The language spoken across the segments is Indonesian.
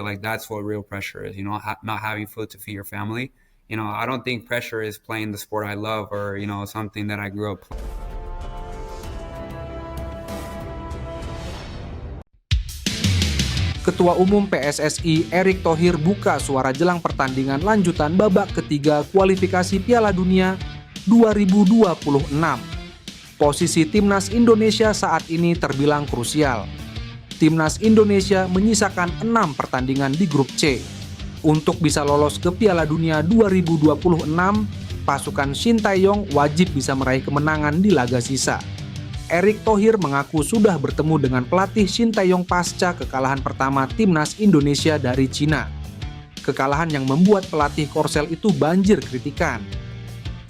like that's what real pressure is, not having food to feed your family. I don't think pressure is playing the sport I love or, something that I grew up. Ketua Umum PSSI Erick Thohir buka suara jelang pertandingan lanjutan babak ketiga kualifikasi Piala Dunia 2026. Posisi Timnas Indonesia saat ini terbilang krusial. Timnas Indonesia menyisakan 6 pertandingan di grup C. Untuk bisa lolos ke Piala Dunia 2026, pasukan Shin Tae-yong wajib bisa meraih kemenangan di laga sisa. Erick Thohir mengaku sudah bertemu dengan pelatih Shin Tae-yong pasca kekalahan pertama Timnas Indonesia dari Cina. Kekalahan yang membuat pelatih Korsel itu banjir kritikan.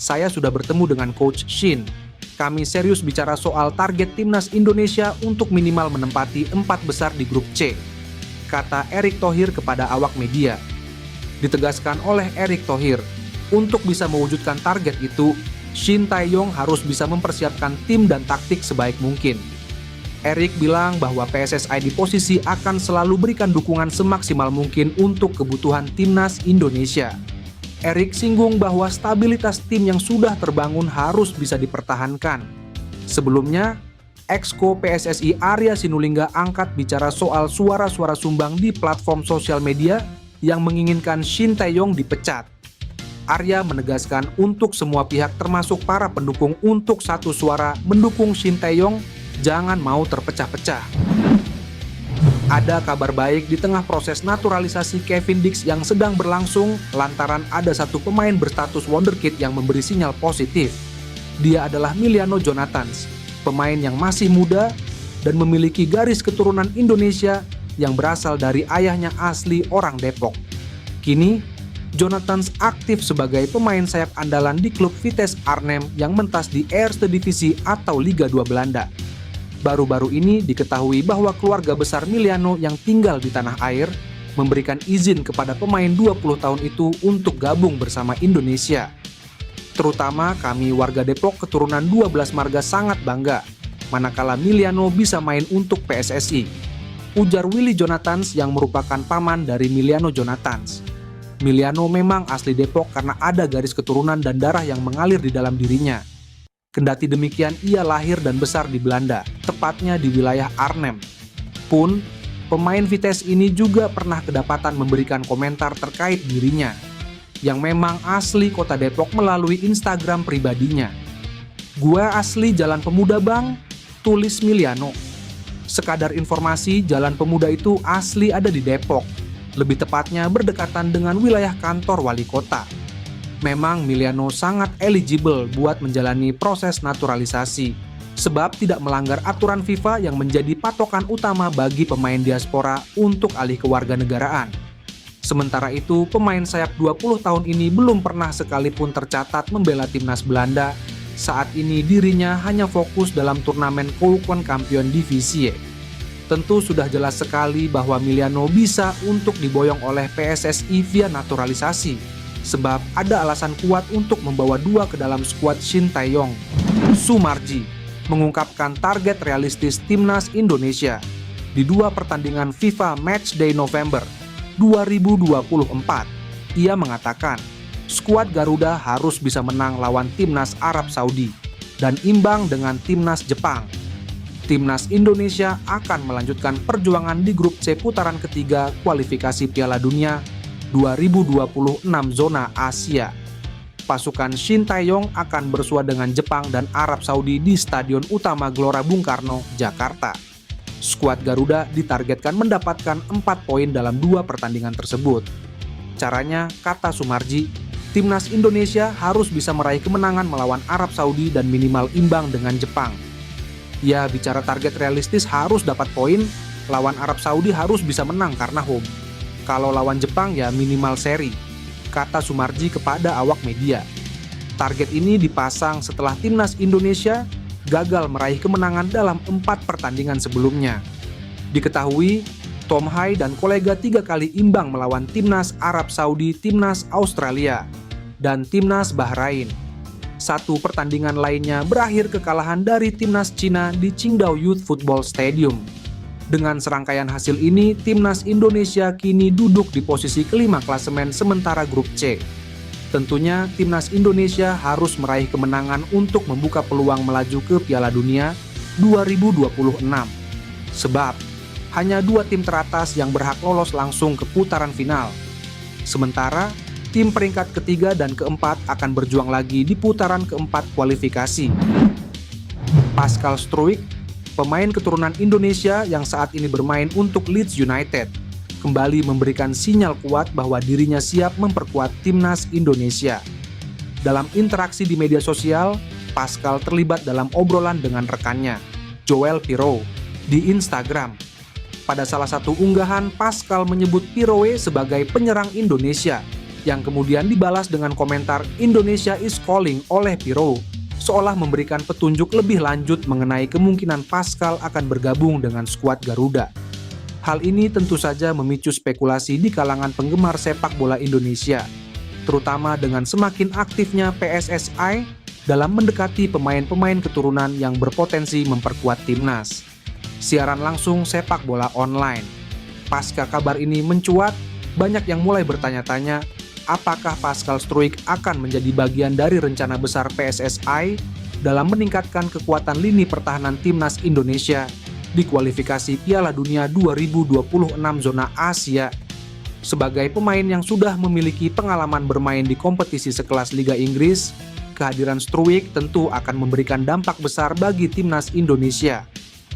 Saya sudah bertemu dengan Coach Shin. Kami serius bicara soal target Timnas Indonesia untuk minimal menempati 4 besar di grup C, kata Erick Thohir kepada awak media. Ditegaskan oleh Erick Thohir, untuk bisa mewujudkan target itu, Shin Tae-yong harus bisa mempersiapkan tim dan taktik sebaik mungkin. Erick bilang bahwa PSSI di posisi akan selalu berikan dukungan semaksimal mungkin untuk kebutuhan Timnas Indonesia. Erick singgung bahwa stabilitas tim yang sudah terbangun harus bisa dipertahankan. Sebelumnya, Exco PSSI Arya Sinulinga angkat bicara soal suara-suara sumbang di platform sosial media yang menginginkan Shin Tae-yong dipecat. Arya menegaskan untuk semua pihak termasuk para pendukung untuk satu suara mendukung Shin Tae-yong jangan mau terpecah-pecah. Ada kabar baik di tengah proses naturalisasi Kevin Dix yang sedang berlangsung lantaran ada satu pemain berstatus wonderkid yang memberi sinyal positif. Dia adalah Miliano Jonathans, pemain yang masih muda dan memiliki garis keturunan Indonesia yang berasal dari ayahnya asli orang Depok. Kini, Jonathans aktif sebagai pemain sayap andalan di klub Vitesse Arnhem yang mentas di Eerste Divisie atau Liga 2 Belanda. Baru-baru ini diketahui bahwa keluarga besar Miliano yang tinggal di tanah air memberikan izin kepada pemain 20 tahun itu untuk gabung bersama Indonesia. Terutama kami warga Depok keturunan 12 marga sangat bangga manakala Miliano bisa main untuk PSSI, ujar Willy Jonathans yang merupakan paman dari Miliano Jonathans. Miliano memang asli Depok karena ada garis keturunan dan darah yang mengalir di dalam dirinya. Kendati demikian, ia lahir dan besar di Belanda, tepatnya di wilayah Arnhem. Pun, pemain Vitesse ini juga pernah kedapatan memberikan komentar terkait dirinya, yang memang asli kota Depok melalui Instagram pribadinya. "Gua asli Jalan Pemuda bang," tulis Miliano. Sekadar informasi, Jalan Pemuda itu asli ada di Depok. Lebih tepatnya berdekatan dengan wilayah kantor wali kota. Memang Miliano sangat eligible buat menjalani proses naturalisasi, sebab tidak melanggar aturan FIFA yang menjadi patokan utama bagi pemain diaspora untuk alih kewarganegaraan. Sementara itu, pemain sayap 20 tahun ini belum pernah sekalipun tercatat membela timnas Belanda. Saat ini dirinya hanya fokus dalam turnamen Keukenkampioen Divisie. Tentu sudah jelas sekali bahwa Miliano bisa untuk diboyong oleh PSSI via naturalisasi, sebab ada alasan kuat untuk membawa dua ke dalam skuad Shin Tae-yong. Sumarji mengungkapkan target realistis Timnas Indonesia di 2 pertandingan FIFA Matchday November 2024. Ia mengatakan, skuad Garuda harus bisa menang lawan Timnas Arab Saudi dan imbang dengan Timnas Jepang. Timnas Indonesia akan melanjutkan perjuangan di grup C putaran ketiga kualifikasi Piala Dunia 2026 zona Asia. Pasukan Shin Tae-yong akan bersua dengan Jepang dan Arab Saudi di Stadion Utama Gelora Bung Karno, Jakarta. Skuad Garuda ditargetkan mendapatkan 4 poin dalam 2 pertandingan tersebut. Caranya, kata Sumarji, Timnas Indonesia harus bisa meraih kemenangan melawan Arab Saudi dan minimal imbang dengan Jepang. Ya, bicara target realistis harus dapat poin, lawan Arab Saudi harus bisa menang karena home. Kalau lawan Jepang ya minimal seri, kata Sumarji kepada awak media. Target ini dipasang setelah Timnas Indonesia gagal meraih kemenangan dalam 4 pertandingan sebelumnya. Diketahui, Tom Hai dan kolega 3 kali imbang melawan Timnas Arab Saudi, Timnas Australia, dan Timnas Bahrain. 1 pertandingan lainnya berakhir kekalahan dari Timnas Cina di Qingdao Youth Football Stadium. Dengan serangkaian hasil ini, timnas Indonesia kini duduk di posisi kelima klasemen sementara grup C. Tentunya, timnas Indonesia harus meraih kemenangan untuk membuka peluang melaju ke Piala Dunia 2026. Sebab, hanya 2 tim teratas yang berhak lolos langsung ke putaran final. Sementara, tim peringkat ketiga dan keempat akan berjuang lagi di putaran keempat kualifikasi. Pascal Struijk, pemain keturunan Indonesia yang saat ini bermain untuk Leeds United, kembali memberikan sinyal kuat bahwa dirinya siap memperkuat timnas Indonesia. Dalam interaksi di media sosial, Pascal terlibat dalam obrolan dengan rekannya, Joel Piroe, di Instagram. Pada salah satu unggahan, Pascal menyebut Piroe sebagai penyerang Indonesia, yang kemudian dibalas dengan komentar "Indonesia is calling" oleh Piroe, seolah memberikan petunjuk lebih lanjut mengenai kemungkinan Pascal akan bergabung dengan skuad Garuda. Hal ini tentu saja memicu spekulasi di kalangan penggemar sepak bola Indonesia, terutama dengan semakin aktifnya PSSI dalam mendekati pemain-pemain keturunan yang berpotensi memperkuat timnas. Siaran langsung sepak bola online. Pasca kabar ini mencuat, banyak yang mulai bertanya-tanya, apakah Pascal Struijk akan menjadi bagian dari rencana besar PSSI dalam meningkatkan kekuatan lini pertahanan timnas Indonesia di kualifikasi Piala Dunia 2026 zona Asia. Sebagai pemain yang sudah memiliki pengalaman bermain di kompetisi sekelas Liga Inggris, kehadiran Struijk tentu akan memberikan dampak besar bagi timnas Indonesia,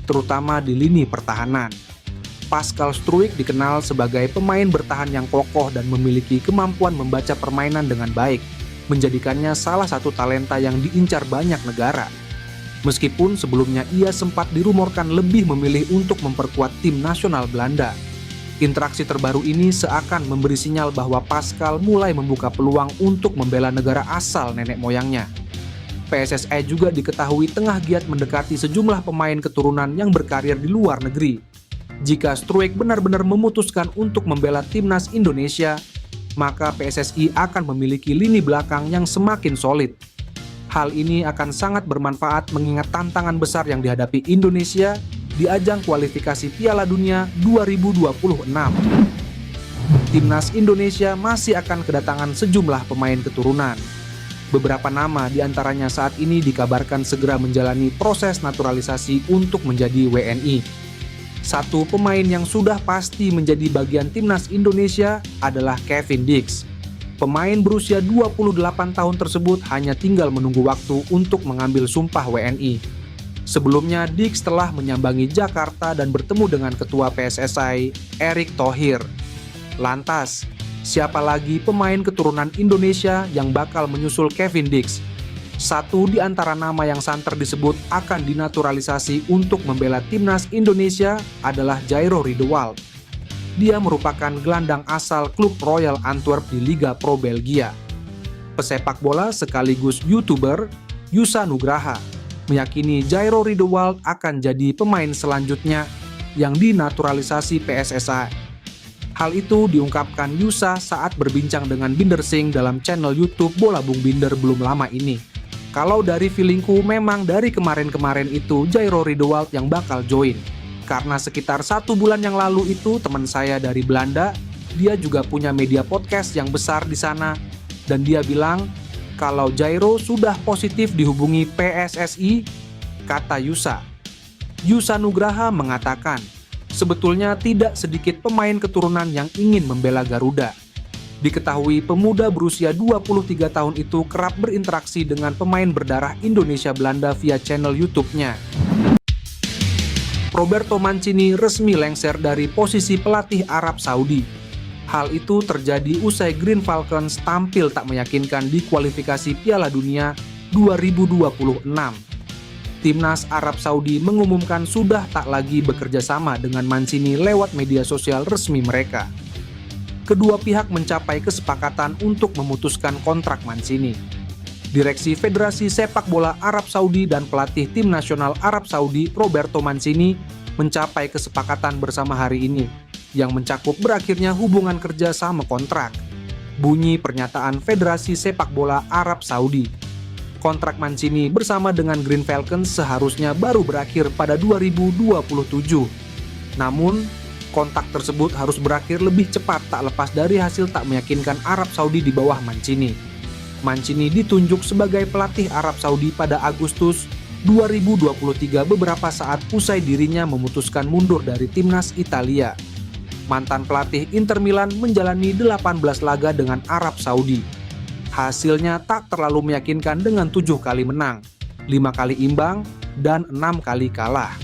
terutama di lini pertahanan. Pascal Struijk dikenal sebagai pemain bertahan yang kokoh dan memiliki kemampuan membaca permainan dengan baik, menjadikannya salah satu talenta yang diincar banyak negara. Meskipun sebelumnya ia sempat dirumorkan lebih memilih untuk memperkuat tim nasional Belanda. Interaksi terbaru ini seakan memberi sinyal bahwa Pascal mulai membuka peluang untuk membela negara asal nenek moyangnya. PSSI juga diketahui tengah giat mendekati sejumlah pemain keturunan yang berkarir di luar negeri. Jika Struijk benar-benar memutuskan untuk membela timnas Indonesia, maka PSSI akan memiliki lini belakang yang semakin solid. Hal ini akan sangat bermanfaat mengingat tantangan besar yang dihadapi Indonesia di ajang kualifikasi Piala Dunia 2026. Timnas Indonesia masih akan kedatangan sejumlah pemain keturunan. Beberapa nama diantaranya saat ini dikabarkan segera menjalani proses naturalisasi untuk menjadi WNI. Satu pemain yang sudah pasti menjadi bagian timnas Indonesia adalah Kevin Dix. Pemain berusia 28 tahun tersebut hanya tinggal menunggu waktu untuk mengambil sumpah WNI. Sebelumnya, Dix telah menyambangi Jakarta dan bertemu dengan Ketua PSSI, Erick Thohir. Lantas, siapa lagi pemain keturunan Indonesia yang bakal menyusul Kevin Dix? Satu di antara nama yang santer disebut akan dinaturalisasi untuk membela timnas Indonesia adalah Jairo Riedewald. Dia merupakan gelandang asal klub Royal Antwerp di Liga Pro Belgia. Pesepak bola sekaligus YouTuber Yusa Nugraha meyakini Jairo Riedewald akan jadi pemain selanjutnya yang dinaturalisasi PSSI. Hal itu diungkapkan Yusa saat berbincang dengan Binder Singh dalam channel YouTube Bola Bung Binder belum lama ini. Kalau dari feelingku memang dari kemarin-kemarin itu Jairo Riedewald yang bakal join. Karena sekitar 1 bulan yang lalu itu teman saya dari Belanda, dia juga punya media podcast yang besar di sana. Dan dia bilang kalau Jairo sudah positif dihubungi PSSI, kata Yusa. Yusa Nugraha mengatakan, sebetulnya tidak sedikit pemain keturunan yang ingin membela Garuda. Diketahui pemuda berusia 23 tahun itu kerap berinteraksi dengan pemain berdarah Indonesia Belanda via channel YouTube-nya. Roberto Mancini resmi lengser dari posisi pelatih Arab Saudi. Hal itu terjadi usai Green Falcons tampil tak meyakinkan di kualifikasi Piala Dunia 2026. Timnas Arab Saudi mengumumkan sudah tak lagi bekerja sama dengan Mancini lewat media sosial resmi mereka. Kedua pihak mencapai kesepakatan untuk memutuskan kontrak Mancini. Direksi Federasi Sepak Bola Arab Saudi dan pelatih tim nasional Arab Saudi Roberto Mancini mencapai kesepakatan bersama hari ini, yang mencakup berakhirnya hubungan kerja sama kontrak. Bunyi pernyataan Federasi Sepak Bola Arab Saudi. Kontrak Mancini bersama dengan Green Falcons seharusnya baru berakhir pada 2027. Namun, kontak tersebut harus berakhir lebih cepat tak lepas dari hasil tak meyakinkan Arab Saudi di bawah Mancini. Mancini ditunjuk sebagai pelatih Arab Saudi pada Agustus 2023 beberapa saat usai dirinya memutuskan mundur dari timnas Italia. Mantan pelatih Inter Milan menjalani 18 laga dengan Arab Saudi. Hasilnya tak terlalu meyakinkan dengan 7 kali menang, 5 kali imbang, dan 6 kali kalah.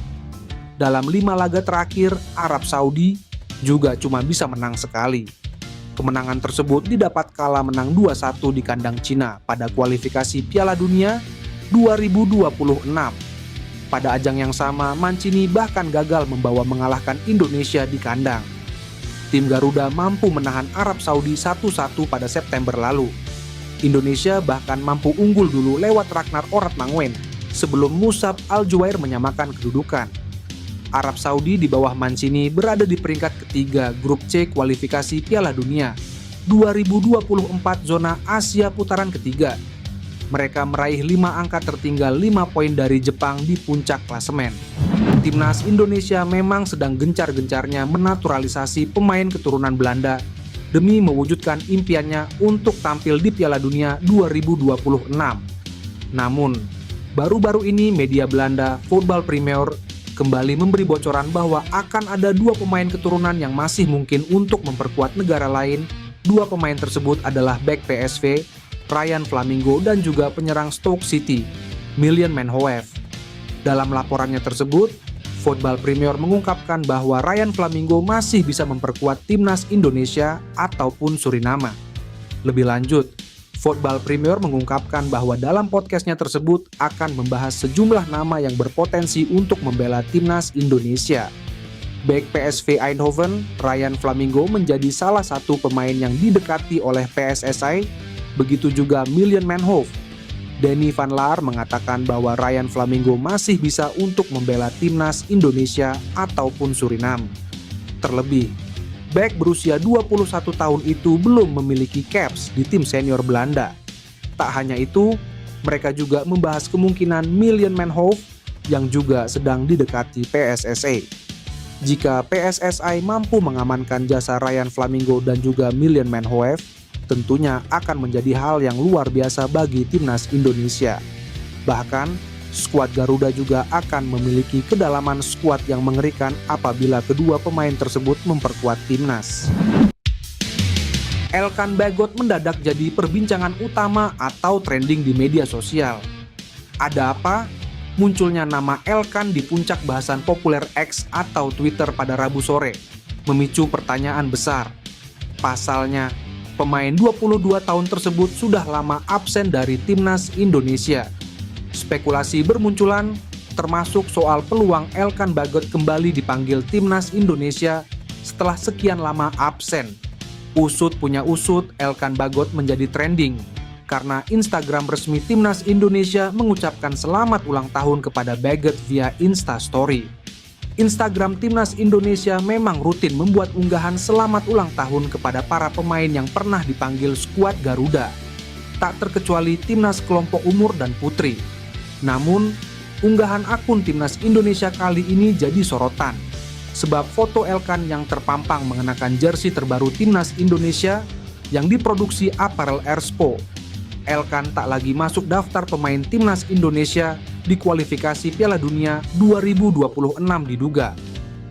Dalam 5 laga terakhir, Arab Saudi juga cuma bisa menang sekali. Kemenangan tersebut didapat kala menang 2-1 di kandang Cina pada kualifikasi Piala Dunia 2026. Pada ajang yang sama, Mancini bahkan gagal membawa mengalahkan Indonesia di kandang. Tim Garuda mampu menahan Arab Saudi 1-1 pada September lalu. Indonesia bahkan mampu unggul dulu lewat Ragnar Oratmanguwen sebelum Musab Al-Juwair menyamakan kedudukan. Arab Saudi di bawah Mancini berada di peringkat ketiga grup C kualifikasi Piala Dunia 2024 zona Asia putaran ketiga. Mereka meraih 5 angka tertinggal 5 poin dari Jepang di puncak klasemen. Timnas Indonesia memang sedang gencar-gencarnya menaturalisasi pemain keturunan Belanda demi mewujudkan impiannya untuk tampil di Piala Dunia 2026. Namun, baru-baru ini media Belanda Voetbal Premier kembali memberi bocoran bahwa akan ada 2 pemain keturunan yang masih mungkin untuk memperkuat negara lain. 2 pemain tersebut adalah bek PSV, Ryan Flamingo, dan juga penyerang Stoke City, Miljan Manhoef. Dalam laporannya tersebut, Voetbal Premier mengungkapkan bahwa Ryan Flamingo masih bisa memperkuat timnas Indonesia ataupun Suriname. Lebih lanjut, Voetbal Premier mengungkapkan bahwa dalam podcastnya tersebut akan membahas sejumlah nama yang berpotensi untuk membela timnas Indonesia. Bek PSV Eindhoven, Ryan Flamingo menjadi salah satu pemain yang didekati oleh PSSI, begitu juga Miljan Manhoef. Denny van Laar mengatakan bahwa Ryan Flamingo masih bisa untuk membela timnas Indonesia ataupun Suriname. Terlebih, bek berusia 21 tahun itu belum memiliki caps di tim senior Belanda. Tak hanya itu, mereka juga membahas kemungkinan Miljan Manhoef yang juga sedang didekati PSSI. Jika PSSI mampu mengamankan jasa Ryan Flamingo dan juga Miljan Manhoef, tentunya akan menjadi hal yang luar biasa bagi timnas Indonesia. Bahkan, skuad Garuda juga akan memiliki kedalaman skuad yang mengerikan apabila kedua pemain tersebut memperkuat timnas. Elkan Bagot mendadak jadi perbincangan utama atau trending di media sosial. Ada apa? Munculnya nama Elkan di puncak bahasan populer X atau Twitter pada Rabu sore, memicu pertanyaan besar. Pasalnya, pemain 22 tahun tersebut sudah lama absen dari timnas Indonesia. Spekulasi bermunculan, termasuk soal peluang Elkan Bagot kembali dipanggil timnas Indonesia setelah sekian lama absen. Usut punya usut, Elkan Bagot menjadi trending karena Instagram resmi timnas Indonesia mengucapkan selamat ulang tahun kepada Bagot via Instastory. Instagram timnas Indonesia memang rutin membuat unggahan selamat ulang tahun kepada para pemain yang pernah dipanggil skuad Garuda, tak terkecuali timnas kelompok umur dan putri. Namun, unggahan akun timnas Indonesia kali ini jadi sorotan, sebab foto Elkan yang terpampang mengenakan jersey terbaru timnas Indonesia yang diproduksi Apparel Erspo. Elkan tak lagi masuk daftar pemain timnas Indonesia di kualifikasi Piala Dunia 2026 diduga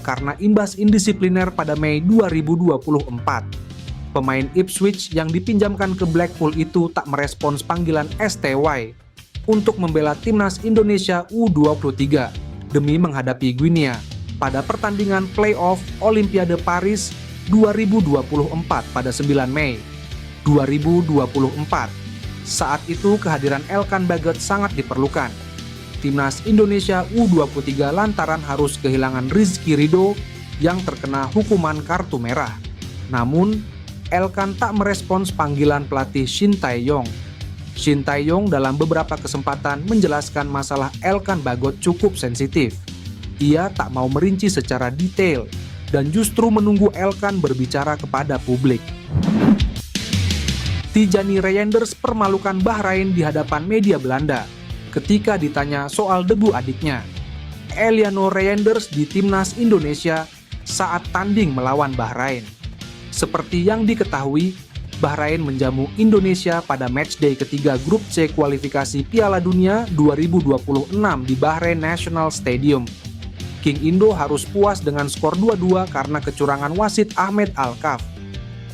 karena imbas indisipliner pada Mei 2024. Pemain Ipswich yang dipinjamkan ke Blackpool itu tak merespons panggilan STY untuk membela timnas Indonesia U23 demi menghadapi Guinea pada pertandingan playoff Olimpiade Paris 2024 pada 9 Mei 2024. Saat itu kehadiran Elkan Bagot sangat diperlukan. Timnas Indonesia U23 lantaran harus kehilangan Rizky Ridho yang terkena hukuman kartu merah. Namun, Elkan tak merespons panggilan pelatih Shin Tae-yong. Shin Tae-yong dalam beberapa kesempatan menjelaskan masalah Elkan Bagot cukup sensitif. Ia tak mau merinci secara detail dan justru menunggu Elkan berbicara kepada publik. Tijani Reijnders permalukan Bahrain di hadapan media Belanda ketika ditanya soal debu adiknya. Eliano Reijnders di timnas Indonesia saat tanding melawan Bahrain. Seperti yang diketahui, Bahrain menjamu Indonesia pada matchday ketiga grup C kualifikasi Piala Dunia 2026 di Bahrain National Stadium. King Indo harus puas dengan skor 2-2 karena kecurangan wasit Ahmed Alkaf.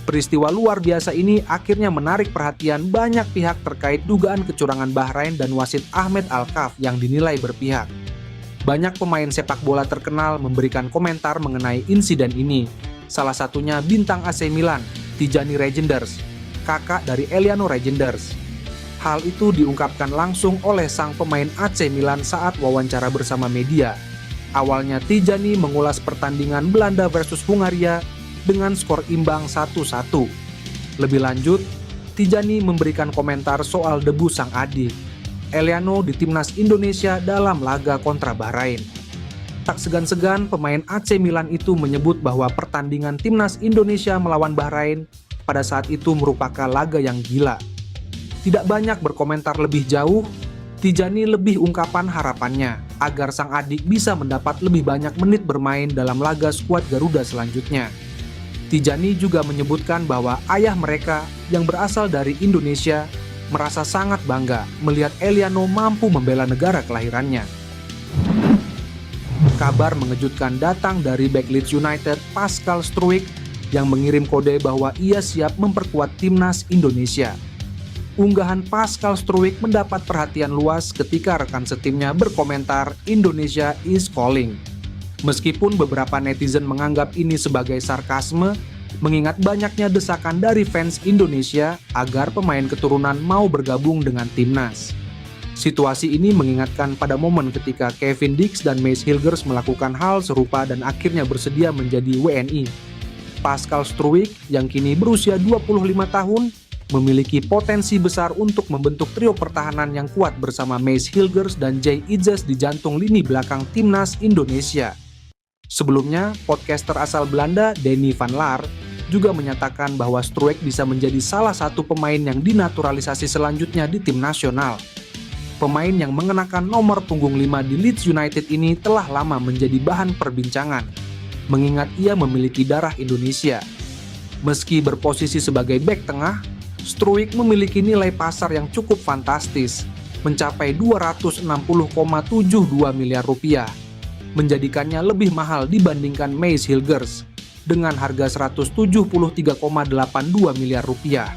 Peristiwa luar biasa ini akhirnya menarik perhatian banyak pihak terkait dugaan kecurangan Bahrain dan wasit Ahmed Alkaf yang dinilai berpihak. Banyak pemain sepak bola terkenal memberikan komentar mengenai insiden ini. Salah satunya bintang AC Milan, Tijani Reijnders, kakak dari Eliano Reijnders. Hal itu diungkapkan langsung oleh sang pemain AC Milan saat wawancara bersama media. Awalnya Tijani mengulas pertandingan Belanda versus Hungaria dengan skor imbang 1-1. Lebih lanjut, Tijani memberikan komentar soal debu sang adik, Eliano di timnas Indonesia dalam laga kontra Bahrain. Tak segan-segan pemain AC Milan itu menyebut bahwa pertandingan timnas Indonesia melawan Bahrain pada saat itu merupakan laga yang gila. Tidak banyak berkomentar lebih jauh, Tijani lebih ungkapan harapannya agar sang adik bisa mendapat lebih banyak menit bermain dalam laga skuad Garuda selanjutnya. Tijani juga menyebutkan bahwa ayah mereka yang berasal dari Indonesia merasa sangat bangga melihat Eliano mampu membela negara kelahirannya. Kabar mengejutkan datang dari bek Leeds United Pascal Struijk yang mengirim kode bahwa ia siap memperkuat timnas Indonesia. Unggahan Pascal Struijk mendapat perhatian luas ketika rekan setimnya berkomentar Indonesia is calling. Meskipun beberapa netizen menganggap ini sebagai sarkasme, mengingat banyaknya desakan dari fans Indonesia agar pemain keturunan mau bergabung dengan timnas. Situasi ini mengingatkan pada momen ketika Kevin Dix dan Mace Hilgers melakukan hal serupa dan akhirnya bersedia menjadi WNI. Pascal Struijk yang kini berusia 25 tahun memiliki potensi besar untuk membentuk trio pertahanan yang kuat bersama Mace Hilgers dan Jay Idzes di jantung lini belakang timnas Indonesia. Sebelumnya, podcaster asal Belanda Denny van Laar juga menyatakan bahwa Struijk bisa menjadi salah satu pemain yang dinaturalisasi selanjutnya di tim nasional. Pemain yang mengenakan nomor punggung 5 di Leeds United ini telah lama menjadi bahan perbincangan, mengingat ia memiliki darah Indonesia. Meski berposisi sebagai bek tengah, Struijk memiliki nilai pasar yang cukup fantastis, mencapai 260,72 miliar rupiah, menjadikannya lebih mahal dibandingkan Mace Hilgers dengan harga 173,82 miliar rupiah.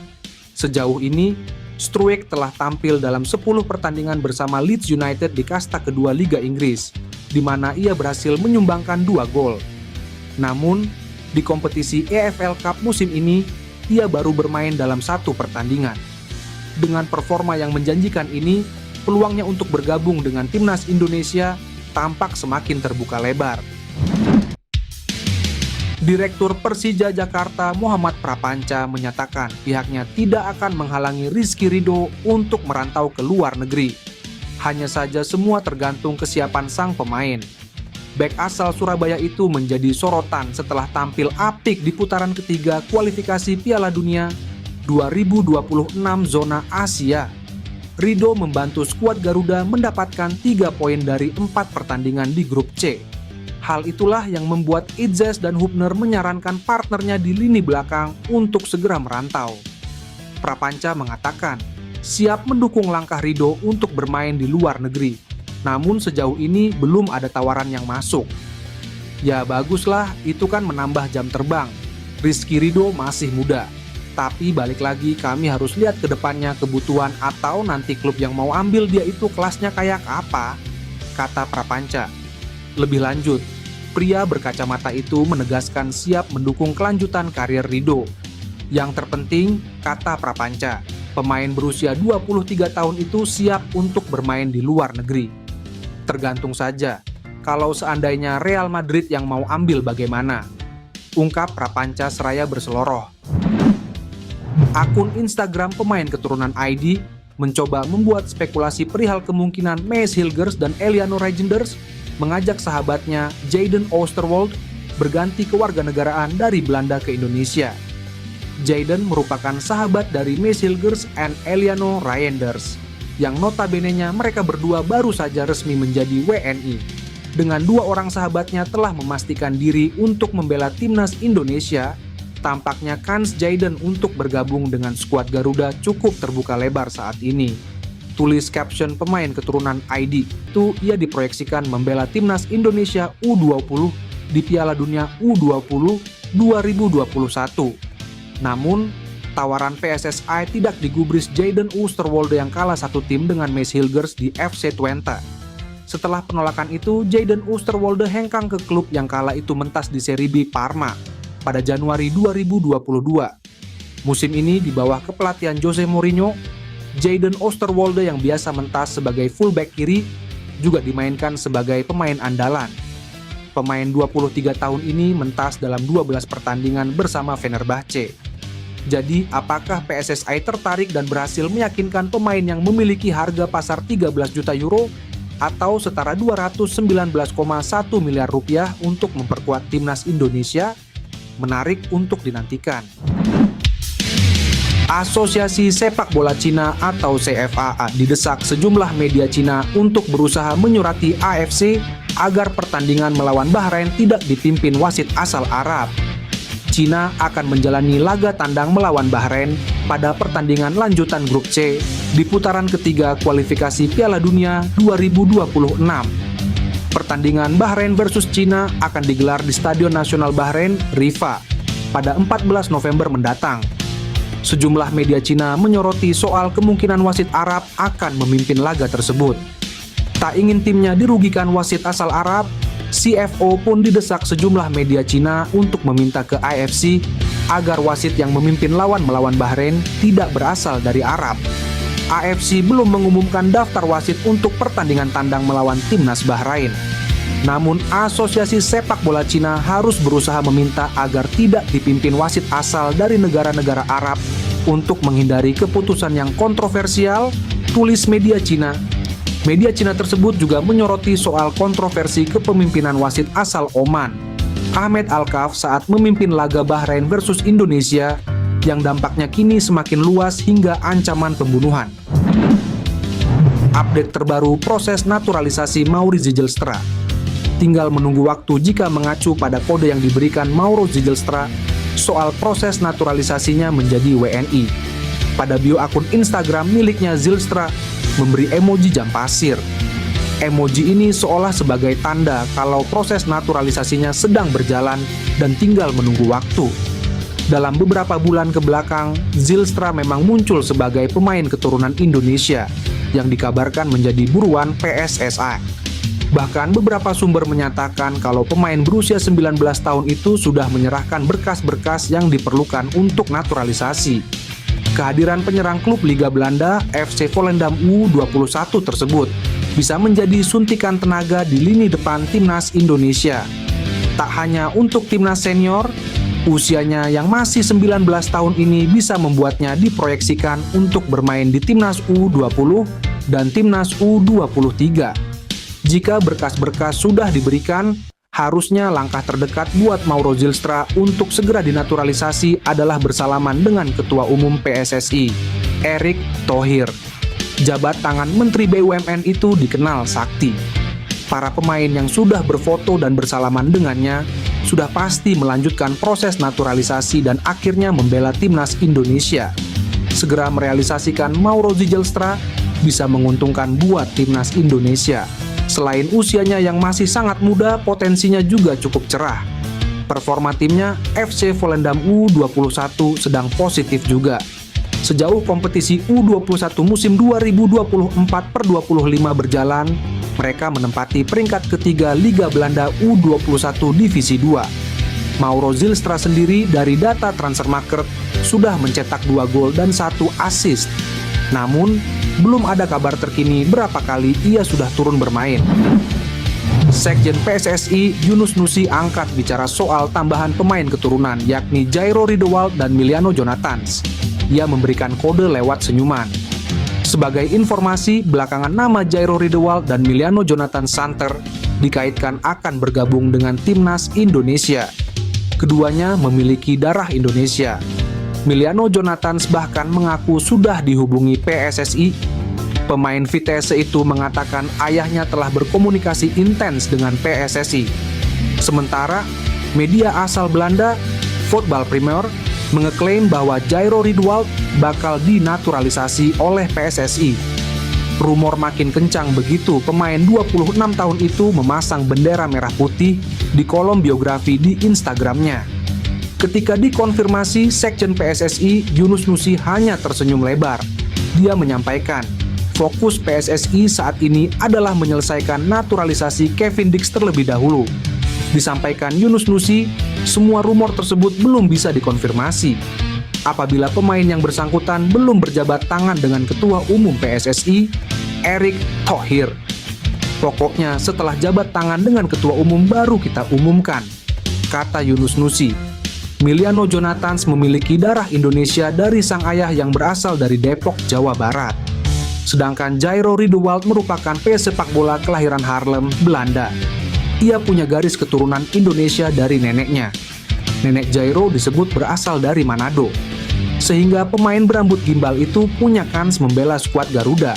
Sejauh ini, Struijk telah tampil dalam 10 pertandingan bersama Leeds United di kasta kedua Liga Inggris, di mana ia berhasil menyumbangkan 2 gol. Namun, di kompetisi EFL Cup musim ini, ia baru bermain dalam 1 pertandingan. Dengan performa yang menjanjikan ini, peluangnya untuk bergabung dengan timnas Indonesia tampak semakin terbuka lebar. Direktur Persija Jakarta Muhammad Prapanca menyatakan pihaknya tidak akan menghalangi Rizky Ridho untuk merantau ke luar negeri. Hanya saja semua tergantung kesiapan sang pemain. Bek asal Surabaya itu menjadi sorotan setelah tampil apik di putaran ketiga kualifikasi Piala Dunia 2026 zona Asia. Ridho membantu skuad Garuda mendapatkan 3 poin dari 4 pertandingan di grup C. Hal itulah yang membuat Idzes dan Hubner menyarankan partnernya di lini belakang untuk segera merantau. Prapanca mengatakan siap mendukung langkah Ridho untuk bermain di luar negeri. Namun sejauh ini belum ada tawaran yang masuk. Ya baguslah, itu kan menambah jam terbang. Rizky Ridho masih muda. Tapi balik lagi kami harus lihat ke depannya kebutuhan atau nanti klub yang mau ambil dia itu kelasnya kayak apa, kata Prapanca. Lebih lanjut, pria berkacamata itu menegaskan siap mendukung kelanjutan karir Ridho. Yang terpenting, kata Prapanca, pemain berusia 23 tahun itu siap untuk bermain di luar negeri. Tergantung saja, kalau seandainya Real Madrid yang mau ambil bagaimana, ungkap Prapanca seraya berseloroh. Akun Instagram pemain keturunan ID mencoba membuat spekulasi perihal kemungkinan Mace Hilgers dan Eliano Reijnders mengajak sahabatnya Jayden Oosterwolde berganti kewarganegaraan dari Belanda ke Indonesia. Jayden merupakan sahabat dari Mace Hilgers and Eliano Reijnders, yang notabene-nya mereka berdua baru saja resmi menjadi WNI. dengan 2 orang sahabatnya telah memastikan diri untuk membela timnas Indonesia, tampaknya kans Jayden untuk bergabung dengan skuad Garuda cukup terbuka lebar saat ini. Tulis caption pemain keturunan ID itu ia diproyeksikan membela timnas Indonesia U20 di Piala Dunia U20 2021. Namun, tawaran PSSI tidak digubris Jayden Oosterwolde yang kalah satu tim dengan Maes Hilgers di FC Twente. Setelah penolakan itu, Jayden Oosterwolde hengkang ke klub yang kala itu mentas di Serie B Parma pada Januari 2022. Musim ini di bawah kepelatihan Jose Mourinho, Jayden Oosterwolde yang biasa mentas sebagai fullback kiri juga dimainkan sebagai pemain andalan. Pemain 23 tahun ini mentas dalam 12 pertandingan bersama Fenerbahce. Jadi, apakah PSSI tertarik dan berhasil meyakinkan pemain yang memiliki harga pasar 13 juta euro atau setara 219,1 miliar rupiah untuk memperkuat timnas Indonesia? Menarik untuk dinantikan. Asosiasi Sepak Bola Cina atau CFA didesak sejumlah media Cina untuk berusaha menyurati AFC agar pertandingan melawan Bahrain tidak dipimpin wasit asal Arab. Cina akan menjalani laga tandang melawan Bahrain pada pertandingan lanjutan grup C di putaran ketiga kualifikasi Piala Dunia 2026. Pertandingan Bahrain versus Cina akan digelar di Stadion Nasional Bahrain, Rifa, pada 14 November mendatang. Sejumlah media Cina menyoroti soal kemungkinan wasit Arab akan memimpin laga tersebut. Tak ingin timnya dirugikan wasit asal Arab, CFO pun didesak sejumlah media Cina untuk meminta ke AFC agar wasit yang memimpin lawan melawan Bahrain tidak berasal dari Arab. AFC belum mengumumkan daftar wasit untuk pertandingan tandang melawan timnas Bahrain. Namun, Asosiasi Sepak Bola Cina harus berusaha meminta agar tidak dipimpin wasit asal dari negara-negara Arab untuk menghindari keputusan yang kontroversial, tulis media Cina. Media Cina tersebut juga menyoroti soal kontroversi kepemimpinan wasit asal Oman, Ahmed Alkaf, saat memimpin laga Bahrain versus Indonesia yang dampaknya kini semakin luas hingga ancaman pembunuhan. Update terbaru proses naturalisasi Mauro Zijlstra. Tinggal menunggu waktu jika mengacu pada kode yang diberikan Mauro Zijlstra soal proses naturalisasinya menjadi WNI. Pada bio akun Instagram miliknya, Zijlstra memberi emoji jam pasir. Emoji ini seolah sebagai tanda kalau proses naturalisasinya sedang berjalan dan tinggal menunggu waktu. Dalam beberapa bulan ke belakang, Zijlstra memang muncul sebagai pemain keturunan Indonesia yang dikabarkan menjadi buruan PSSI. Bahkan beberapa sumber menyatakan kalau pemain berusia 19 tahun itu sudah menyerahkan berkas-berkas yang diperlukan untuk naturalisasi. Kehadiran penyerang klub Liga Belanda FC Volendam U21 tersebut bisa menjadi suntikan tenaga di lini depan timnas Indonesia. Tak hanya untuk timnas senior, usianya yang masih 19 tahun ini bisa membuatnya diproyeksikan untuk bermain di timnas U20 dan timnas U23. Jika berkas-berkas sudah diberikan, harusnya langkah terdekat buat Mauro Zijlstra untuk segera dinaturalisasi adalah bersalaman dengan Ketua Umum PSSI, Erick Thohir. Jabat tangan Menteri BUMN itu dikenal sakti. Para pemain yang sudah berfoto dan bersalaman dengannya sudah pasti melanjutkan proses naturalisasi dan akhirnya membela timnas Indonesia. Segera merealisasikan Mauro Zijlstra bisa menguntungkan buat timnas Indonesia. Selain usianya yang masih sangat muda, potensinya juga cukup cerah. Performa timnya FC Volendam U21 sedang positif juga. Sejauh kompetisi U21 musim 2024/25 berjalan, mereka menempati peringkat ketiga Liga Belanda U21 Divisi 2. Mauro Zijlstra sendiri dari data Transfermarkt sudah mencetak 2 gol dan 1 assist. Namun, belum ada kabar terkini berapa kali ia sudah turun bermain. Sekjen PSSI Yunus Nusi angkat bicara soal tambahan pemain keturunan yakni Jairo Riedewald dan Miliano Jonathans. Ia memberikan kode lewat senyuman. Sebagai informasi, belakangan nama Jairo Riedewald dan Miliano Jonathans santer dikaitkan akan bergabung dengan timnas Indonesia. Keduanya memiliki darah Indonesia. Miliano Jonathans bahkan mengaku sudah dihubungi PSSI Pemain Vitesse itu mengatakan ayahnya telah berkomunikasi intens dengan PSSI. Sementara, media asal Belanda, Voetbal Premier, mengeklaim bahwa Jairo Riedewald bakal dinaturalisasi oleh PSSI. Rumor makin kencang begitu pemain 26 tahun itu memasang bendera merah putih di kolom biografi di Instagramnya. Ketika dikonfirmasi Sekjen PSSI, Yunus Nusi hanya tersenyum lebar. Dia menyampaikan, fokus PSSI saat ini adalah menyelesaikan naturalisasi Kevin Dix terlebih dahulu. Disampaikan Yunus Nusi, semua rumor tersebut belum bisa dikonfirmasi. Apabila pemain yang bersangkutan belum berjabat tangan dengan Ketua Umum PSSI, Erick Thohir. Pokoknya setelah jabat tangan dengan Ketua Umum baru kita umumkan, kata Yunus Nusi. Miliano Jonathans memiliki darah Indonesia dari sang ayah yang berasal dari Depok, Jawa Barat. Sedangkan Jairo Riedewald merupakan pesepak bola kelahiran Haarlem, Belanda. Ia punya garis keturunan Indonesia dari neneknya. Nenek Jairo disebut berasal dari Manado. Sehingga pemain berambut gimbal itu punya kans membela skuad Garuda.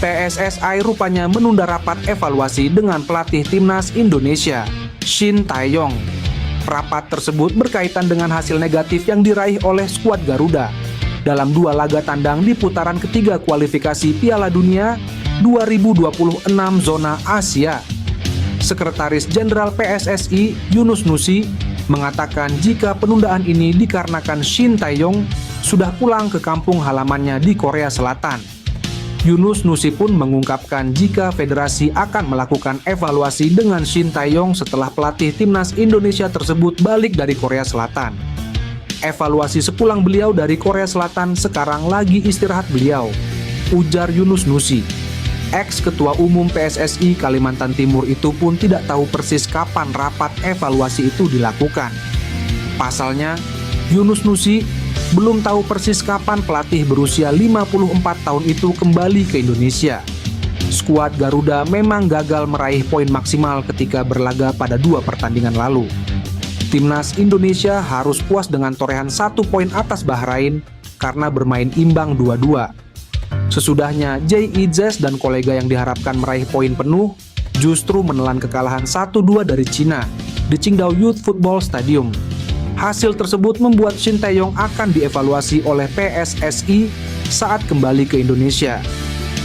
PSSI rupanya menunda rapat evaluasi dengan pelatih timnas Indonesia, Shin Tae-yong. Rapat tersebut berkaitan dengan hasil negatif yang diraih oleh skuad Garuda dalam 2 laga tandang di putaran ketiga kualifikasi Piala Dunia 2026 zona Asia. Sekretaris Jenderal PSSI Yunus Nusi mengatakan jika penundaan ini dikarenakan Shin Tae-yong sudah pulang ke kampung halamannya di Korea Selatan. Yunus Nusi pun mengungkapkan jika federasi akan melakukan evaluasi dengan Shin Tae-yong setelah pelatih timnas Indonesia tersebut balik dari Korea Selatan. Evaluasi sepulang beliau dari Korea Selatan sekarang lagi istirahat beliau, ujar Yunus Nusi. Ex-Ketua Umum PSSI Kalimantan Timur itu pun tidak tahu persis kapan rapat evaluasi itu dilakukan. Pasalnya, Yunus Nusi belum tahu persis kapan pelatih berusia 54 tahun itu kembali ke Indonesia. Skuad Garuda memang gagal meraih poin maksimal ketika berlaga pada 2 pertandingan lalu. Timnas Indonesia harus puas dengan torehan 1 poin atas Bahrain karena bermain imbang 2-2. Sesudahnya, J.I. Zes dan kolega yang diharapkan meraih poin penuh justru menelan kekalahan 1-2 dari Cina di Qingdao Youth Football Stadium. Hasil tersebut membuat Shin Tae-yong akan dievaluasi oleh PSSI saat kembali ke Indonesia.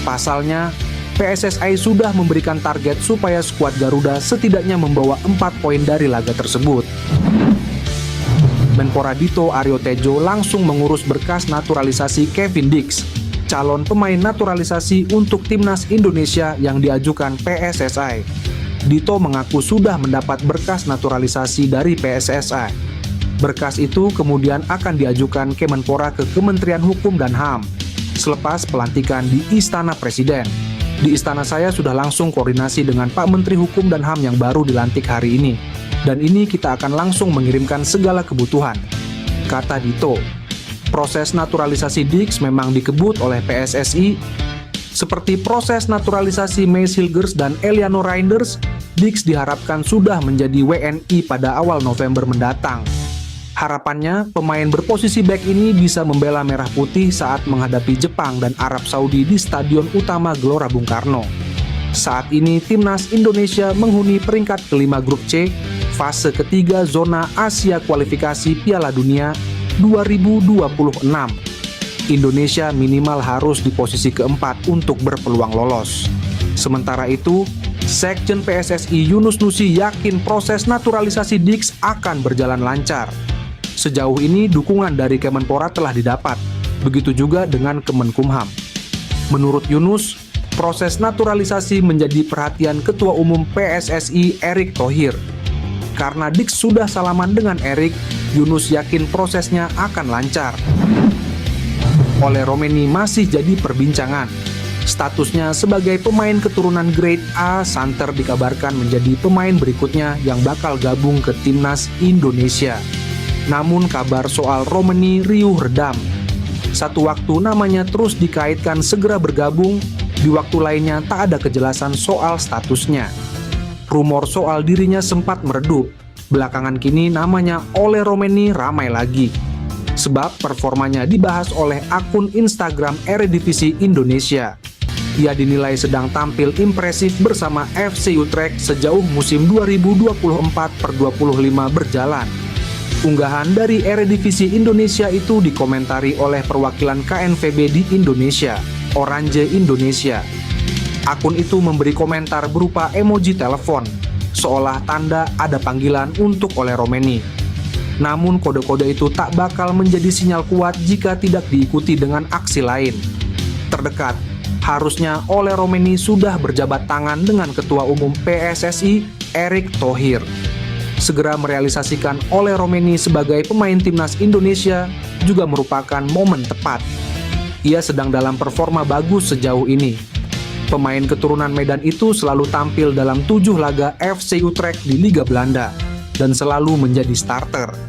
Pasalnya, PSSI sudah memberikan target supaya skuad Garuda setidaknya membawa 4 poin dari laga tersebut. Menpora Dito Aryo Tejo langsung mengurus berkas naturalisasi Kevin Dix, calon pemain naturalisasi untuk timnas Indonesia yang diajukan PSSI. Dito mengaku sudah mendapat berkas naturalisasi dari PSSI. Berkas itu kemudian akan diajukan Kemenpora ke Kementerian Hukum dan HAM selepas pelantikan di Istana Presiden. Di istana saya sudah langsung koordinasi dengan Pak Menteri Hukum dan HAM yang baru dilantik hari ini. Dan ini kita akan langsung mengirimkan segala kebutuhan, kata Dito. Proses naturalisasi Dix memang dikebut oleh PSSI. Seperti proses naturalisasi Mace Hilgers dan Eliano Reinders, Dix diharapkan sudah menjadi WNI pada awal November mendatang. Harapannya, pemain berposisi bek ini bisa membela Merah Putih saat menghadapi Jepang dan Arab Saudi di Stadion Utama Gelora Bung Karno. Saat ini, timnas Indonesia menghuni peringkat kelima grup C, fase ketiga zona Asia kualifikasi Piala Dunia 2026. Indonesia minimal harus di posisi keempat untuk berpeluang lolos. Sementara itu, Sekjen PSSI Yunus Nusi yakin proses naturalisasi Dix akan berjalan lancar. Sejauh ini dukungan dari Kemenpora telah didapat, begitu juga dengan Kemenkumham. Menurut Yunus, proses naturalisasi menjadi perhatian Ketua Umum PSSI Erick Thohir. Karena Dix sudah salaman dengan Erick, Yunus yakin prosesnya akan lancar. Ole Romeni masih jadi perbincangan. Statusnya sebagai pemain keturunan Grade A, Santer dikabarkan menjadi pemain berikutnya yang bakal gabung ke timnas Indonesia. Namun kabar soal Romeni riuh redam. Satu waktu namanya terus dikaitkan segera bergabung, di waktu lainnya tak ada kejelasan soal statusnya. Rumor soal dirinya sempat meredup. Belakangan kini namanya Ole Romeni ramai lagi. sebab performanya dibahas oleh akun Instagram Eredivisie Indonesia. Ia dinilai sedang tampil impresif bersama FC Utrecht sejauh musim 2024/25 berjalan. Unggahan dari Eredivisie Indonesia itu dikomentari oleh perwakilan KNVB di Indonesia, Orange Indonesia. Akun itu memberi komentar berupa emoji telepon, seolah tanda ada panggilan untuk Ole Roumanie. Namun kode-kode itu tak bakal menjadi sinyal kuat jika tidak diikuti dengan aksi lain. Terdekat, harusnya Ole Roumanie sudah berjabat tangan dengan Ketua Umum PSSI, Erick Thohir. Segera merealisasikan Ole Roumanie sebagai pemain timnas Indonesia juga merupakan momen tepat. Ia sedang dalam performa bagus sejauh ini. Pemain keturunan Medan itu selalu tampil dalam 7 laga FC Utrecht di Liga Belanda dan selalu menjadi starter.